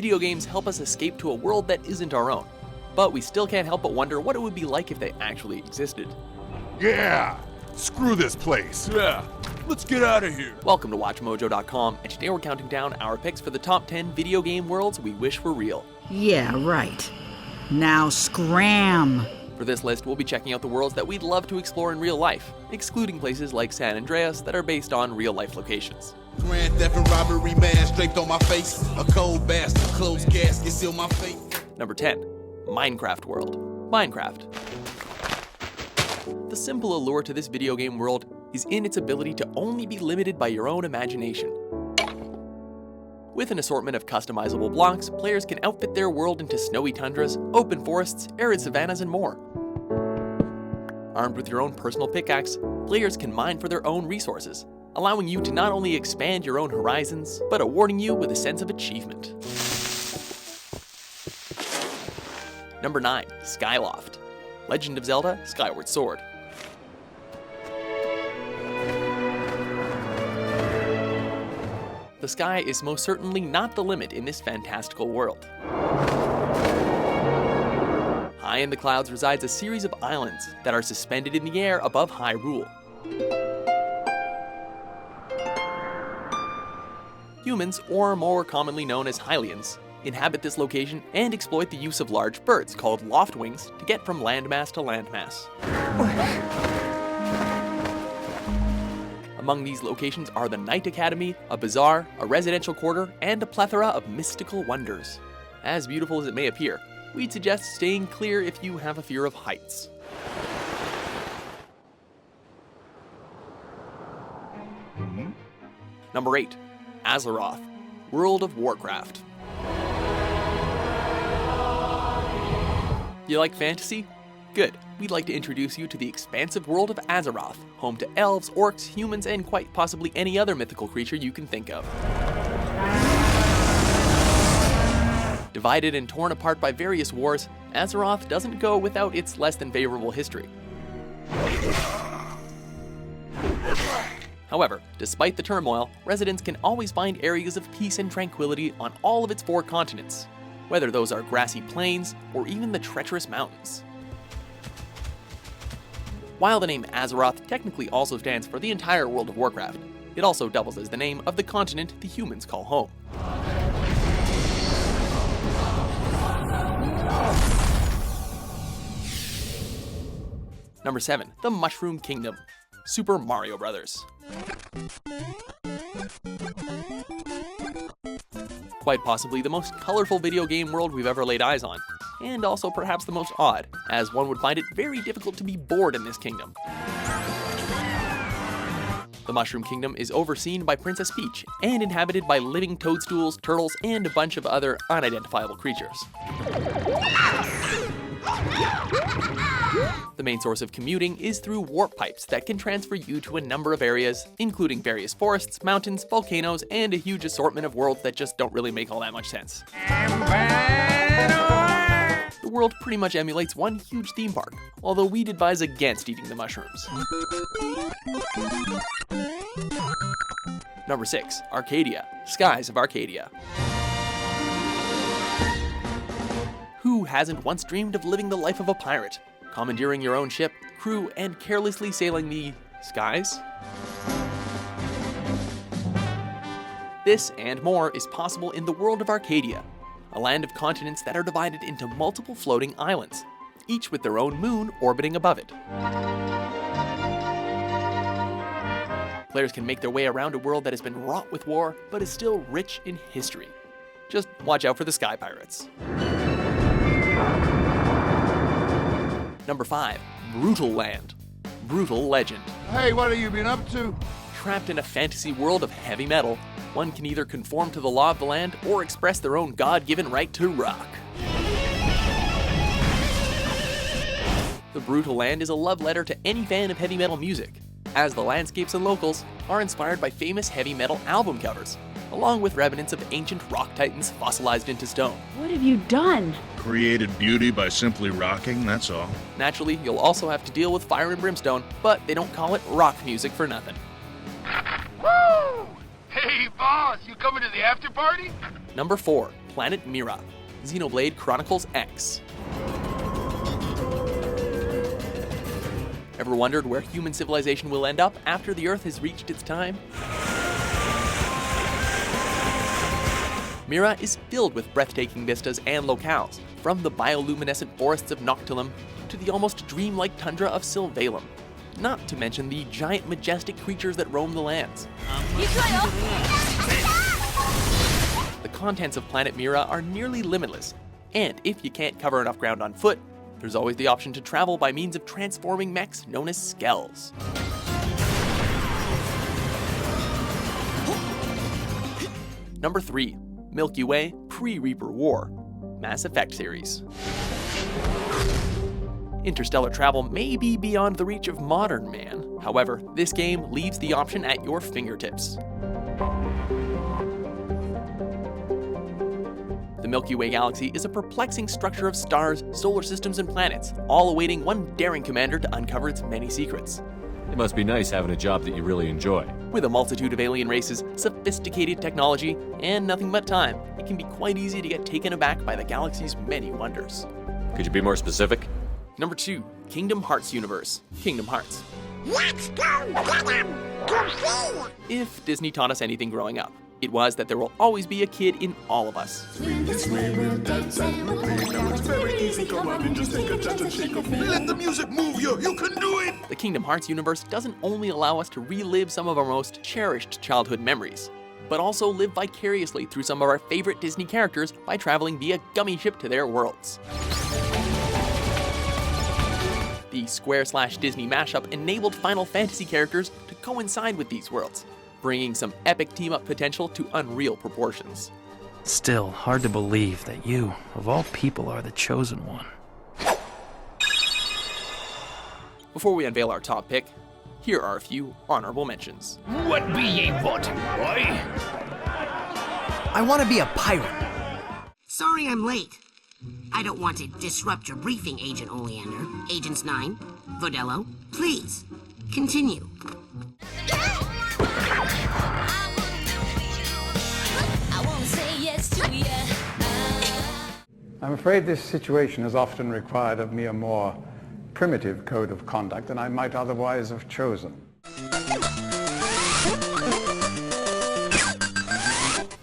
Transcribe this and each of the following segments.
Video games help us escape to a world that isn't our own, but we still can't help but wonder what it would be like if they actually existed. Yeah! Screw this place! Yeah, let's get out of here. Welcome to WatchMojo.com, and today we're counting down our picks for the top 10 video game worlds we wish were real. Yeah, right. Now scram! For this list, we'll be checking out the worlds that we'd love to explore in real life, excluding places like San Andreas that are based on real-life locations. Grand theft and robbery, man, straight on my face. A cold bastard, closed casket, seal my fate. Number 10. Minecraft World. Minecraft. The simple allure to this video game world is in its ability to only be limited by your own imagination. With an assortment of customizable blocks, players can outfit their world into snowy tundras, open forests, arid savannas, and more. Armed with your own personal pickaxe, players can mine for their own resources, allowing you to not only expand your own horizons, but awarding you with a sense of achievement. Number 9. Skyloft. Legend of Zelda: Skyward Sword. The sky is most certainly not the limit in this fantastical world. High in the clouds resides a series of islands that are suspended in the air above Hyrule. Humans, or more commonly known as Hylians, inhabit this location and exploit the use of large birds called loftwings to get from landmass to landmass. Among these locations are the Knight Academy, a bazaar, a residential quarter, and a plethora of mystical wonders. As beautiful as it may appear, we'd suggest staying clear if you have a fear of heights. Number 8. Azeroth, World of Warcraft. You like fantasy? Good. We'd like to introduce you to the expansive world of Azeroth, home to elves, orcs, humans, and quite possibly any other mythical creature you can think of. Divided and torn apart by various wars, Azeroth doesn't go without its less than favorable history. However, despite the turmoil, residents can always find areas of peace and tranquility on all of its 4 continents, whether those are grassy plains or even the treacherous mountains. While the name Azeroth technically also stands for the entire world of Warcraft, it also doubles as the name of the continent the humans call home. Number 7. The Mushroom Kingdom. Super Mario Bros. Quite possibly the most colorful video game world we've ever laid eyes on, and also perhaps the most odd, as one would find it very difficult to be bored in this kingdom. The Mushroom Kingdom is overseen by Princess Peach, and inhabited by living toadstools, turtles, and a bunch of other unidentifiable creatures. The main source of commuting is through warp pipes that can transfer you to a number of areas, including various forests, mountains, volcanoes, and a huge assortment of worlds that just don't really make all that much sense. The world pretty much emulates one huge theme park, although we'd advise against eating the mushrooms. Number 6. Arcadia, Skies of Arcadia. Who hasn't once dreamed of living the life of a pirate, commandeering your own ship, crew, and carelessly sailing the skies? This and more is possible in the world of Arcadia, a land of continents that are divided into multiple floating islands, each with their own moon orbiting above it. Players can make their way around a world that has been wrought with war, but is still rich in history. Just watch out for the sky pirates. Number 5. Brutal Land. Brutal Legend. Hey, what have you been up to? Trapped in a fantasy world of heavy metal, one can either conform to the law of the land or express their own God-given right to rock. The Brutal Land is a love letter to any fan of heavy metal music, as the landscapes and locals are inspired by famous heavy metal album covers, along with remnants of ancient rock titans fossilized into stone. What have you done? Created beauty by simply rocking, that's all. Naturally, you'll also have to deal with fire and brimstone, but they don't call it rock music for nothing. Woo! Hey, boss, you coming to the after party? Number 4. Planet Mira, Xenoblade Chronicles X. Ever wondered where human civilization will end up after the Earth has reached its time? Mira is filled with breathtaking vistas and locales, from the bioluminescent forests of Noctilum to the almost dreamlike tundra of Sylvalum, not to mention the giant majestic creatures that roam the lands. The contents of Planet Mira are nearly limitless, and if you can't cover enough ground on foot, there's always the option to travel by means of transforming mechs known as skells. Number 3. Milky Way Pre-Reaper War, Mass Effect series. Interstellar travel may be beyond the reach of modern man. However, this game leaves the option at your fingertips. The Milky Way galaxy is a perplexing structure of stars, solar systems, and planets, all awaiting one daring commander to uncover its many secrets. It must be nice having a job that you really enjoy. With a multitude of alien races, sophisticated technology, and nothing but time, it can be quite easy to get taken aback by the galaxy's many wonders. Could you be more specific? Number 2. Kingdom Hearts Universe, Kingdom Hearts. Let's go get him! Go see! If Disney taught us anything growing up, it was that there will always be a kid in all of us. This way we'll dance and we'll play. Now it's very easy. Come on and just take a chance and shake a feet. Let the music move you. You can do it. The Kingdom Hearts universe doesn't only allow us to relive some of our most cherished childhood memories, but also live vicariously through some of our favorite Disney characters by traveling via gummy ship to their worlds. The Square/Disney mashup enabled Final Fantasy characters to coincide with these worlds, bringing some epic team-up potential to unreal proportions. Still, hard to believe that you, of all people, are the chosen one. Before we unveil our top pick, here are a few honorable mentions. What be ye what, boy? I want to be a pirate. Sorry I'm late. I don't want to disrupt your briefing, Agent Oleander. Agents 9, Vodello, please, continue. I'm afraid this situation has often required of me a more primitive code of conduct than I might otherwise have chosen.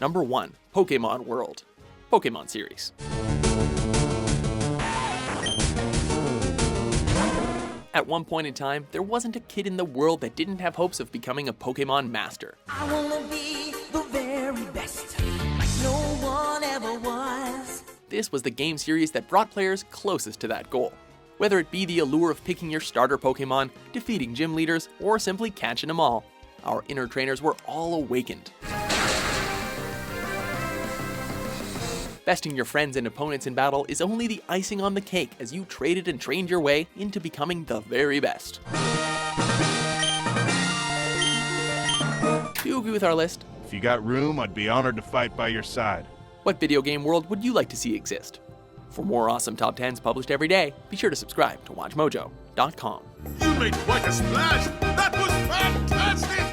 Number 1. Pokemon World, Pokemon series. At one point in time, there wasn't a kid in the world that didn't have hopes of becoming a Pokemon master. I wanna be the very best, like no one ever was. This was the game series that brought players closest to that goal. Whether it be the allure of picking your starter Pokemon, defeating gym leaders, or simply catching them all, our inner trainers were all awakened. Besting your friends and opponents in battle is only the icing on the cake as you traded and trained your way into becoming the very best. Do you agree with our list? If you got room, I'd be honored to fight by your side. What video game world would you like to see exist? For more awesome top 10s published every day, be sure to subscribe to WatchMojo.com. You made quite a splash. That was fantastic.